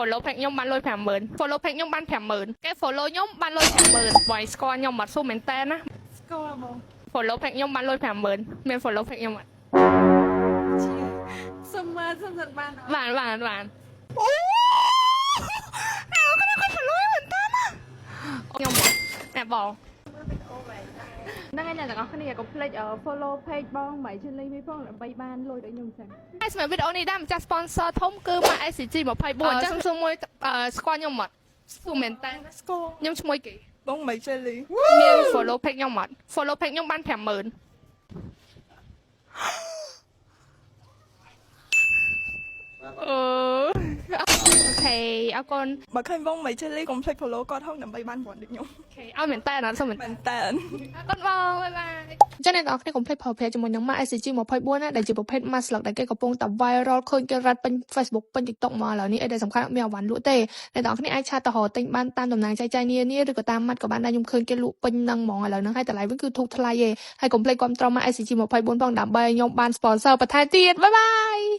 follow page ខ្ញុំបានលុយ 50000 follow page ខ្ញុំបាន 50000 គេ follow ខ្ញុំបានលុយ 50000 Voice ស្គាល់ខ្ញុំអត់ស៊ូមែនតើណាស្គាល់បង follow page ខ្ញុំបានលុយ 50000 មាន follow page ខ្ញុំអត់សុំមកសុំសិនបានអូខ្ញុំគាត់ follow មែនតើណាខ្ញុំណែបងហ្នឹងហើយអ្នកទាំងអស់គ្នាកុំភ្លេច follow page បងមិនជឿលេងមីផងដើម្បីបានលុយដូចខ្ញុំចឹងហើយសម្រាប់វីដេអូនេះដែរម្ចាស់ sponsor ធំគឺមក SCG 24អញ្ចឹងសុំមួយស្គាល់ខ្ញុំអត់ស្គាល់មែនតើស្គាល់ខ្ញុំឈ្មោះគេបងមិនជឿលេងមាន follow page ខ្ញុំអត់ follow page ខ្ញុំបាន 50000 អូខេអរគុណបើឃើញបងមិនជឿលេងកុំភ្លេច follow គាត់ផងដើម្បីបានព័ត៌មានដូចខ្ញុំអូខេឲ្យមែនតើណាសុំមែនតើអរគុណបងបាយបាយអញ្ចឹងអ្នកនរគ្នាកុំភ្លេចផលប្រយោជន៍ជាមួយនឹង Mac SCG 24ណាដែលជាប្រភេទ mask ស្លឹកដែលគេកំពុងតែ viral ឃើញគេរ៉ាត់ពេញ Facebook ពេញ TikTok មកឥឡូវនេះអីដែលសំខាន់មានអវ៉ាន់លក់ទេអ្នកនរគ្នាអាចឆាតទៅរកទិញបានតាមតំណែងចែកចាយនានាឬក៏តាមម៉ាត់ក៏បានដែរខ្ញុំឃើញគេលក់ពេញហ្នឹងហ្មងឥឡូវហ្នឹងហើយតម្លៃវិញគឺធូរថ្លៃទេហើយកុំភ្លេចគាំទ្រ Mac SCG 24ផងដើម្បីខ្ញុំបាន sponsor បន្ថែមទៀតបាយបាយ